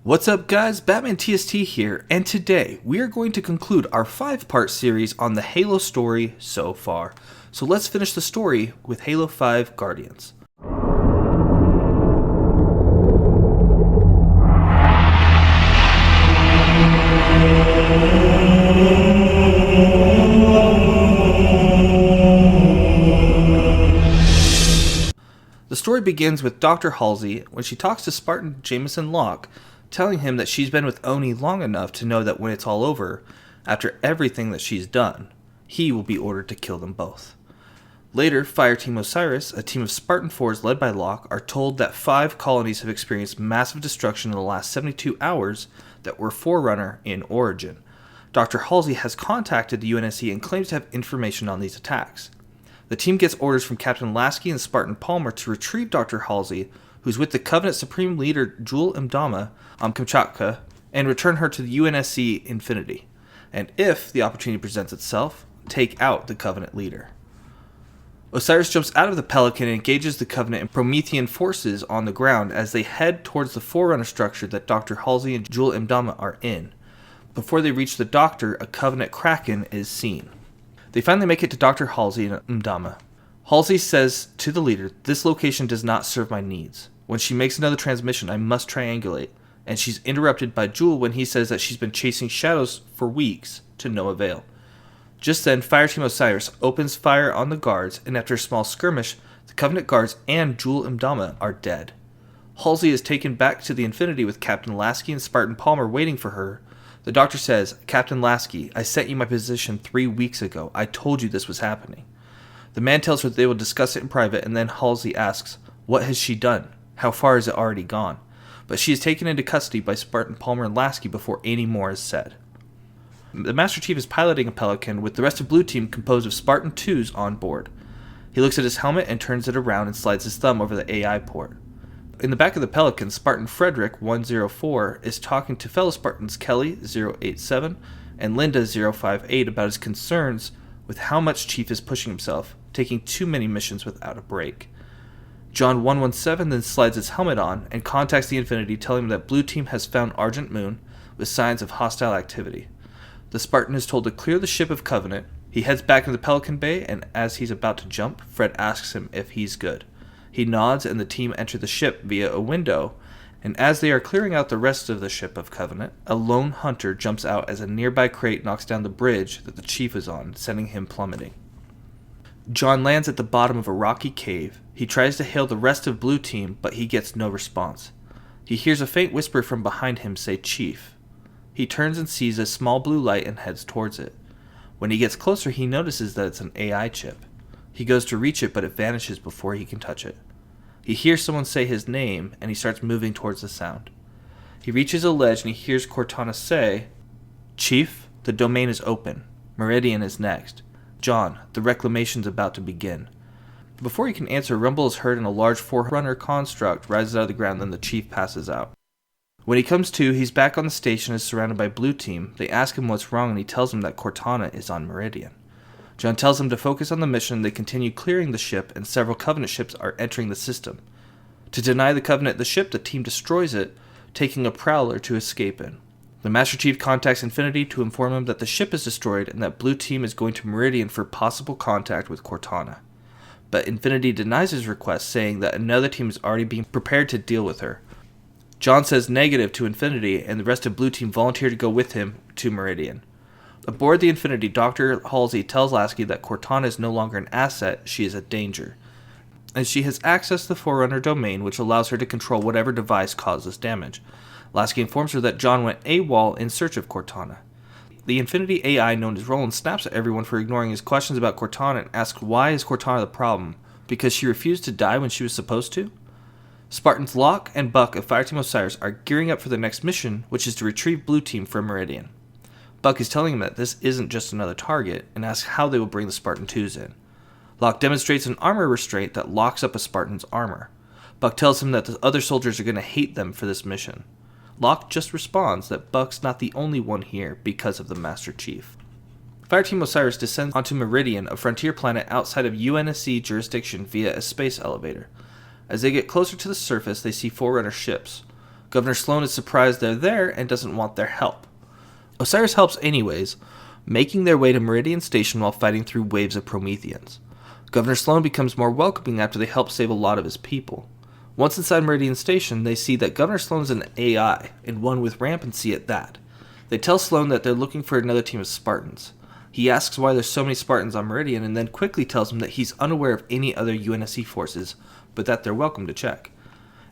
What's up guys, Batman TST here, and today we are going to conclude our 5-part series on the Halo story so far. So let's finish the story with Halo 5 Guardians. The story begins with Dr. Halsey when she talks to Spartan Jameson Locke, telling him that she's been with Oni long enough to know that when it's all over, after everything that she's done, he will be ordered to kill them both. Later, Fireteam Osiris, a team of Spartan 4s led by Locke, are told that 5 colonies have experienced massive destruction in the last 72 hours that were Forerunner in origin. Dr. Halsey has contacted the UNSC and claims to have information on these attacks. The team gets orders from Captain Lasky and Spartan Palmer to retrieve Dr. Halsey, who's with the Covenant Supreme Leader Jul Imdama on Kamchatka, and return her to the UNSC Infinity, and if the opportunity presents itself, take out the Covenant leader. Osiris jumps out of the Pelican and engages the Covenant and Promethean forces on the ground as they head towards the Forerunner structure that Dr. Halsey and Jul Imdama are in. Before they reach the Doctor, a Covenant Kraken is seen. They finally make it to Dr. Halsey and Imdama. Halsey says to the leader, "This location does not serve my needs. When she makes another transmission, I must triangulate," and she's interrupted by Jul when he says that she's been chasing shadows for weeks to no avail. Just then, Fireteam Osiris opens fire on the guards, and after a small skirmish, the Covenant guards and Jul Imdama are dead. Halsey is taken back to the Infinity with Captain Lasky and Spartan Palmer waiting for her. The Doctor says, "Captain Lasky, I sent you my position 3 weeks ago. I told you this was happening." The man tells her they will discuss it in private, and then Halsey asks, "What has she done? How far is it already gone?" But she is taken into custody by Spartan Palmer and Lasky before any more is said. The Master Chief is piloting a Pelican with the rest of Blue Team composed of Spartan 2s on board. He looks at his helmet and turns it around and slides his thumb over the AI port. In the back of the Pelican, Spartan Frederick 104 is talking to fellow Spartans Kelly 087 and Linda 058 about his concerns with how much Chief is pushing himself, taking too many missions without a break. John 117 then slides his helmet on and contacts the Infinity, telling him that Blue Team has found Argent Moon with signs of hostile activity. The Spartan is told to clear the ship of Covenant. He heads back into the Pelican Bay, and as he's about to jump, Fred asks him if he's good. He nods, and the team enter the ship via a window, and as they are clearing out the rest of the ship of Covenant, a lone hunter jumps out as a nearby crate knocks down the bridge that the Chief is on, sending him plummeting. John lands at the bottom of a rocky cave. He tries to hail the rest of Blue Team, but he gets no response. He hears a faint whisper from behind him say, "Chief." He turns and sees a small blue light and heads towards it. When he gets closer, he notices that it's an AI chip. He goes to reach it, but it vanishes before he can touch it. He hears someone say his name, and he starts moving towards the sound. He reaches a ledge, and he hears Cortana say, "Chief, the domain is open. Meridian is next. John, the reclamation's about to begin." Before he can answer, a rumble is heard and a large Forerunner construct rises out of the ground, then the Chief passes out. When he comes to, he's back on the station and is surrounded by Blue Team. They ask him what's wrong, and he tells them that Cortana is on Meridian. John tells them to focus on the mission. They continue clearing the ship, and several Covenant ships are entering the system. To deny the Covenant the ship, the team destroys it, taking a Prowler to escape in. The Master Chief contacts Infinity to inform him that the ship is destroyed and that Blue Team is going to Meridian for possible contact with Cortana. But Infinity denies his request, saying that another team is already being prepared to deal with her. John says negative to Infinity, and the rest of Blue Team volunteer to go with him to Meridian. Aboard the Infinity, Dr. Halsey tells Lasky that Cortana is no longer an asset, she is a danger. And she has accessed the Forerunner domain, which allows her to control whatever device causes damage. Lasky informs her that John went AWOL in search of Cortana. The Infinity AI known as Roland snaps at everyone for ignoring his questions about Cortana and asks why is Cortana the problem? Because she refused to die when she was supposed to? Spartans Locke and Buck of Fireteam Osiris are gearing up for the next mission, which is to retrieve Blue Team from Meridian. Buck is telling him that this isn't just another target, and asks how they will bring the Spartan 2s in. Locke demonstrates an armor restraint that locks up a Spartan's armor. Buck tells him that the other soldiers are going to hate them for this mission. Locke just responds that Buck's not the only one here because of the Master Chief. Fireteam Osiris descends onto Meridian, a frontier planet outside of UNSC jurisdiction, via a space elevator. As they get closer to the surface, they see Forerunner ships. Governor Sloan is surprised they're there and doesn't want their help. Osiris helps anyways, making their way to Meridian Station while fighting through waves of Prometheans. Governor Sloan becomes more welcoming after they help save a lot of his people. Once inside Meridian Station, they see that Governor Sloan is an AI, and one with rampancy at that. They tell Sloan that they're looking for another team of Spartans. He asks why there's so many Spartans on Meridian, and then quickly tells him that he's unaware of any other UNSC forces, but that they're welcome to check.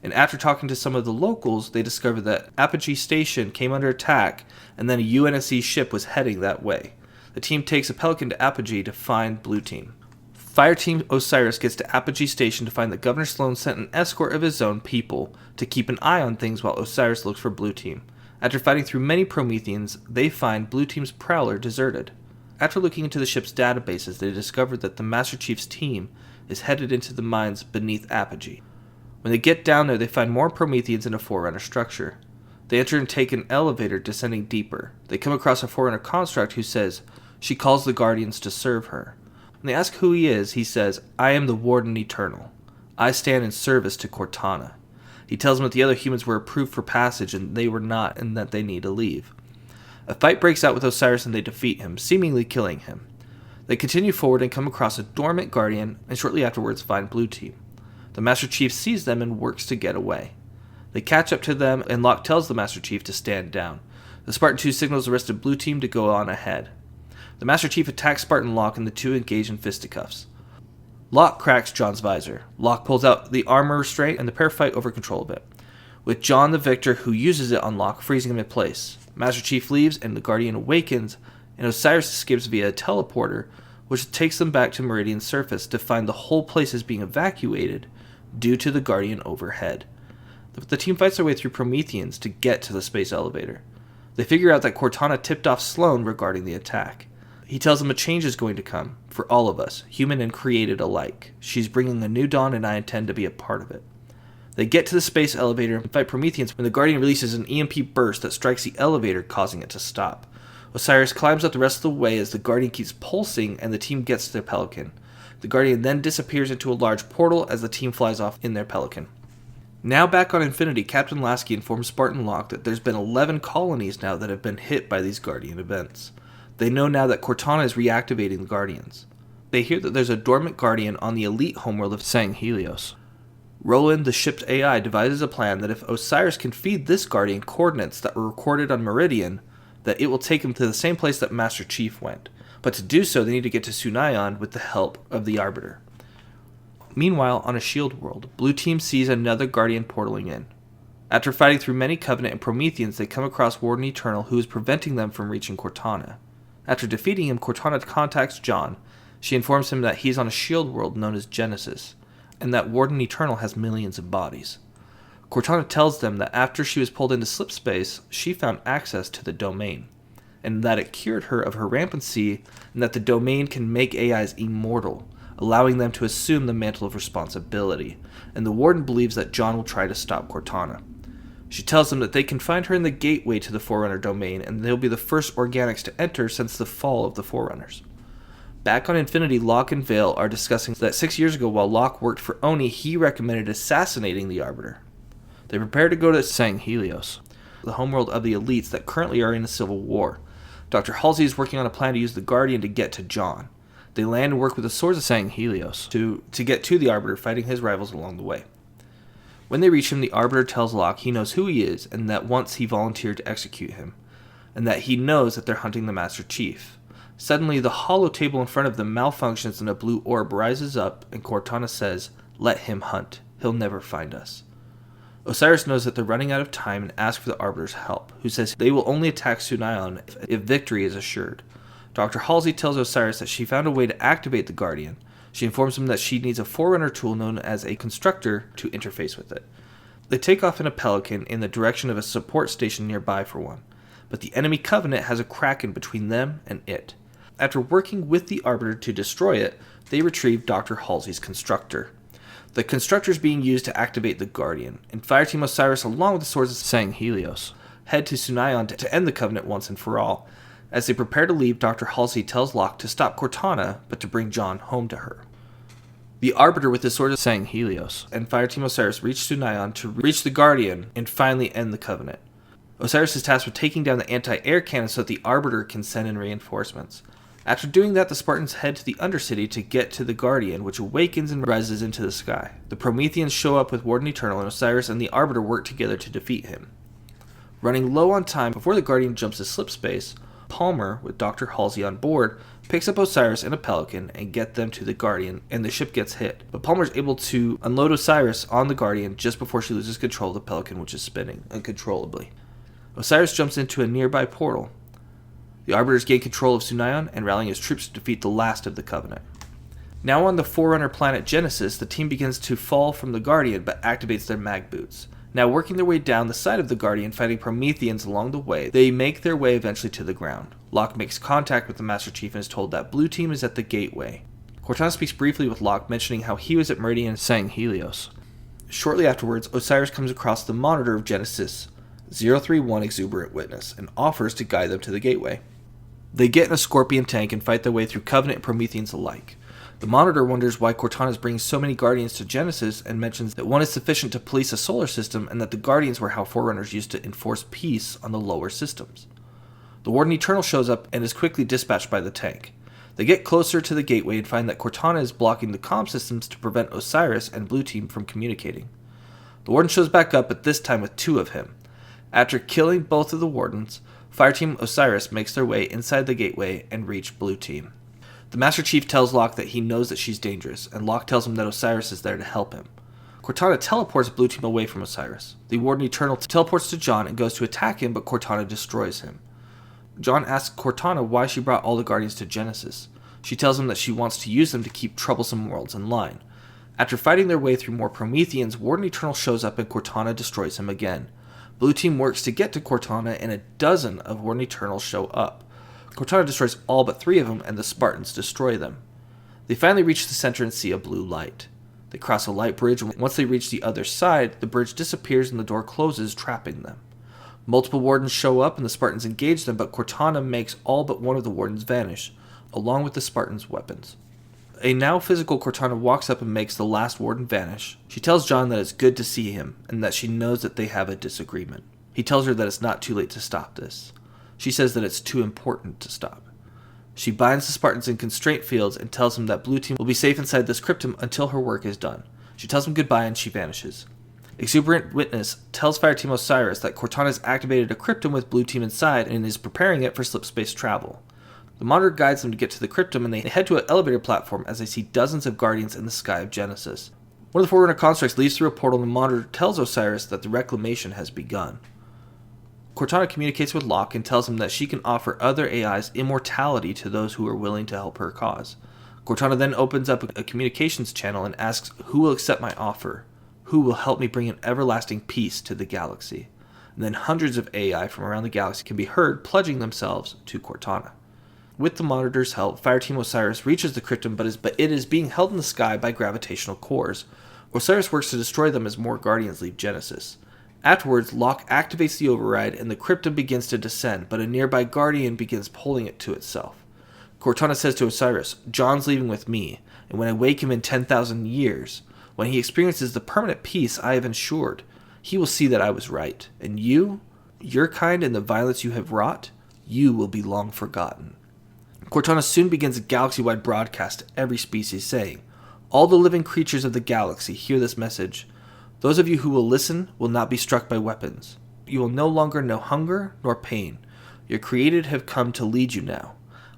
And after talking to some of the locals, they discover that Apogee Station came under attack, and then a UNSC ship was heading that way. The team takes a Pelican to Apogee to find Blue Team. Fireteam Osiris gets to Apogee Station to find that Governor Sloan sent an escort of his own people to keep an eye on things while Osiris looks for Blue Team. After fighting through many Prometheans, they find Blue Team's prowler deserted. After looking into the ship's databases, they discover that the Master Chief's team is headed into the mines beneath Apogee. When they get down there, they find more Prometheans in a Forerunner structure. They enter and take an elevator descending deeper. They come across a Forerunner construct who says she calls the Guardians to serve her. When they ask who he is, he says, "I am the Warden Eternal. I stand in service to Cortana." He tells them that the other humans were approved for passage and they were not, and that they need to leave. A fight breaks out with Osiris and they defeat him, seemingly killing him. They continue forward and come across a dormant Guardian, and shortly afterwards find Blue Team. The Master Chief sees them and works to get away. They catch up to them, and Locke tells the Master Chief to stand down. The Spartan 2 signals the rest of Blue Team to go on ahead. The Master Chief attacks Spartan Locke, and the two engage in fisticuffs. Locke cracks John's visor. Locke pulls out the armor restraint, and the pair fight over control of it, with John the victor, who uses it on Locke, freezing him in place. Master Chief leaves, and the Guardian awakens, and Osiris escapes via a teleporter, which takes them back to Meridian's surface to find the whole place is being evacuated due to the Guardian overhead. The team fights their way through Prometheans to get to the space elevator. They figure out that Cortana tipped off Sloan regarding the attack. He tells them a change is going to come, for all of us, human and created alike. She's bringing a new dawn and I intend to be a part of it. They get to the space elevator and fight Prometheans when the Guardian releases an EMP burst that strikes the elevator, causing it to stop. Osiris climbs up the rest of the way as the Guardian keeps pulsing and the team gets to their Pelican. The Guardian then disappears into a large portal as the team flies off in their Pelican. Now back on Infinity, Captain Lasky informs Spartan Locke that there's been 11 colonies now that have been hit by these Guardian events. They know now that Cortana is reactivating the Guardians. They hear that there's a dormant Guardian on the elite homeworld of Sang Helios. Roland, the ship's AI, devises a plan that if Osiris can feed this Guardian coordinates that were recorded on Meridian, that it will take him to the same place that Master Chief went. But to do so, they need to get to Sunayon with the help of the Arbiter. Meanwhile, on a shield world, Blue Team sees another Guardian portaling in. After fighting through many Covenant and Prometheans, they come across Warden Eternal, who is preventing them from reaching Cortana. After defeating him, Cortana contacts John. She informs him that he's on a shield world known as Genesis, and that Warden Eternal has millions of bodies. Cortana tells them that after she was pulled into slipspace, she found access to the domain, and that it cured her of her rampancy, and that the domain can make AIs immortal, allowing them to assume the mantle of responsibility, and the Warden believes that John will try to stop Cortana. She tells them that they can find her in the gateway to the Forerunner domain, and they'll be the first organics to enter since the fall of the Forerunners. Back on Infinity, Locke and Vale are discussing that 6 years ago, while Locke worked for Oni, he recommended assassinating the Arbiter. They prepare to go to Sang Helios, the homeworld of the elites that currently are in a civil war. Dr. Halsey is working on a plan to use the Guardian to get to John. They land and work with the Swords of Sang Helios to get to the Arbiter, fighting his rivals along the way. When they reach him, the Arbiter tells Locke he knows who he is and that once he volunteered to execute him, and that he knows that they're hunting the Master Chief. Suddenly, the hollow table in front of them malfunctions and a blue orb rises up, and Cortana says, "Let him hunt. He'll never find us." Osiris knows that they're running out of time and asks for the Arbiter's help, who says they will only attack Sunayon if victory is assured. Dr. Halsey tells Osiris that she found a way to activate the Guardian. She informs him that she needs a Forerunner tool known as a Constructor to interface with it. They take off in a Pelican in the direction of a support station nearby for one, but the enemy Covenant has a Kraken between them and it. After working with the Arbiter to destroy it, they retrieve Dr. Halsey's Constructor. The Constructor is being used to activate the Guardian, and Fireteam Osiris, along with the Swords of Sang Helios, head to Sunayon to end the Covenant once and for all. As they prepare to leave, Dr. Halsey tells Locke to stop Cortana, but to bring John home to her. The Arbiter with his sword is saying Helios, and Fireteam Osiris reach Sunaion to reach the Guardian and finally end the Covenant. Osiris is tasked with taking down the anti-air cannon so that the Arbiter can send in reinforcements. After doing that, the Spartans head to the Undercity to get to the Guardian, which awakens and rises into the sky. The Prometheans show up with Warden Eternal, and Osiris and the Arbiter work together to defeat him. Running low on time before the Guardian jumps to slip space, Palmer, with Dr. Halsey on board, picks up Osiris and a Pelican and get them to the Guardian, and the ship gets hit. But Palmer is able to unload Osiris on the Guardian just before she loses control of the Pelican, which is spinning uncontrollably. Osiris jumps into a nearby portal. The Arbiters gain control of Sunaion and rallying his troops to defeat the last of the Covenant. Now on the Forerunner planet Genesis, the team begins to fall from the Guardian but activates their mag boots. Now working their way down the side of the Guardian, fighting Prometheans along the way, they make their way eventually to the ground. Locke makes contact with the Master Chief and is told that Blue Team is at the gateway. Cortana speaks briefly with Locke, mentioning how he was at Meridian saying Helios. Shortly afterwards, Osiris comes across the monitor of Genesis 031 Exuberant Witness and offers to guide them to the gateway. They get in a Scorpion tank and fight their way through Covenant and Prometheans alike. The Monitor wonders why Cortana is bringing so many Guardians to Genesis and mentions that one is sufficient to police a solar system and that the Guardians were how Forerunners used to enforce peace on the lower systems. The Warden Eternal shows up and is quickly dispatched by the tank. They get closer to the gateway and find that Cortana is blocking the comm systems to prevent Osiris and Blue Team from communicating. The Warden shows back up, but this time with two of him. After killing both of the Wardens, Fireteam Osiris makes their way inside the gateway and reach Blue Team. The Master Chief tells Locke that he knows that she's dangerous, and Locke tells him that Osiris is there to help him. Cortana teleports Blue Team away from Osiris. The Warden Eternal teleports to John and goes to attack him, but Cortana destroys him. John asks Cortana why she brought all the Guardians to Genesis. She tells him that she wants to use them to keep troublesome worlds in line. After fighting their way through more Prometheans, Warden Eternal shows up and Cortana destroys him again. Blue Team works to get to Cortana, and a dozen of Warden Eternals show up. Cortana destroys all but 3 of them, and the Spartans destroy them. They finally reach the center and see a blue light. They cross a light bridge, and once they reach the other side, the bridge disappears and the door closes, trapping them. Multiple Wardens show up, and the Spartans engage them, but Cortana makes all but one of the Wardens vanish, along with the Spartans' weapons. A now physical Cortana walks up and makes the last Warden vanish. She tells John that it's good to see him, and that she knows that they have a disagreement. He tells her that it's not too late to stop this. She says that it's too important to stop. She binds the Spartans in constraint fields and tells him that Blue Team will be safe inside this cryptum until her work is done. She tells him goodbye and she vanishes. Exuberant Witness tells Fireteam Osiris that Cortana has activated a cryptum with Blue Team inside and is preparing it for slipspace travel. The Monitor guides them to get to the cryptum, and they head to an elevator platform as they see dozens of Guardians in the sky of Genesis. One of the Forerunner constructs leads through a portal, and the Monitor tells Osiris that the reclamation has begun. Cortana communicates with Locke and tells him that she can offer other AIs immortality to those who are willing to help her cause. Cortana then opens up a communications channel and asks who will accept my offer, who will help me bring an everlasting peace to the galaxy. And then hundreds of AI from around the galaxy can be heard pledging themselves to Cortana. With the Monitor's help, Fireteam Osiris reaches the cryptum, but it is being held in the sky by gravitational cores. Osiris works to destroy them as more Guardians leave Genesis. Afterwards, Locke activates the override and the cryptum begins to descend, but a nearby Guardian begins pulling it to itself. Cortana says to Osiris, "John's leaving with me, and when I wake him in 10,000 years, when he experiences the permanent peace I have ensured, he will see that I was right, and you, your kind and the violence you have wrought, you will be long forgotten." Cortana soon begins a galaxy-wide broadcast to every species saying, "All the living creatures of the galaxy hear this message. Those of you who will listen will not be struck by weapons. You will no longer know hunger nor pain. Your created have come to lead you now.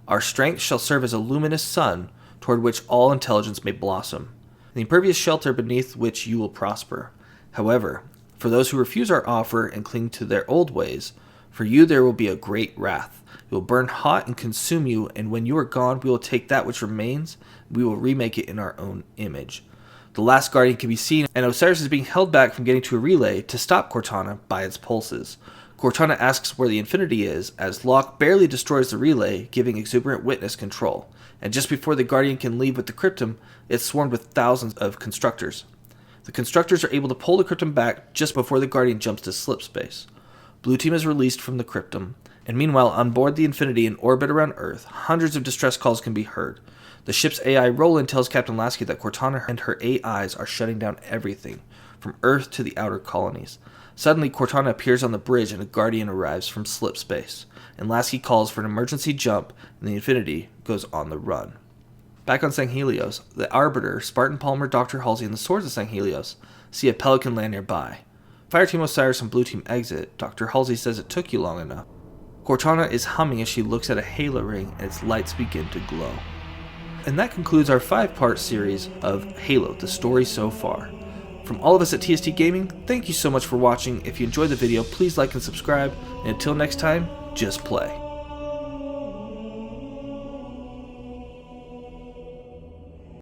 Our strength shall serve as a luminous sun toward which all intelligence may blossom, the impervious shelter beneath which you will prosper. However, for those who refuse our offer and cling to their old ways, for you there will be a great wrath. It will burn hot and consume you, and when you are gone, we will take that which remains, and we will remake it in our own image." The last Guardian can be seen, and Osiris is being held back from getting to a relay to stop Cortana by its pulses. Cortana asks where the Infinity is, as Locke barely destroys the relay, giving Exuberant Witness control. And just before the Guardian can leave with the cryptum, it's swarmed with thousands of constructors. The constructors are able to pull the cryptum back just before the Guardian jumps to slip space. Blue Team is released from the cryptum, And meanwhile, on board the Infinity in orbit around Earth, hundreds of distress calls can be heard. The ship's AI Roland tells Captain Lasky that Cortana and her AIs are shutting down everything, from Earth to the outer colonies. Suddenly, Cortana appears on the bridge and a Guardian arrives from slip space, and Lasky calls for an emergency jump, and the Infinity goes on the run. Back on Sanghelios, the Arbiter, Spartan Palmer, Dr. Halsey, and the Swords of Sanghelios see a Pelican land nearby. Fireteam Osiris and Blue Team exit. Dr. Halsey says it took you long enough. Cortana is humming as she looks at a Halo ring and its lights begin to glow. And that concludes our 5-part series of Halo, the story so far. From all of us at TST Gaming, thank you so much for watching. If you enjoyed the video, please like and subscribe. And until next time, just play.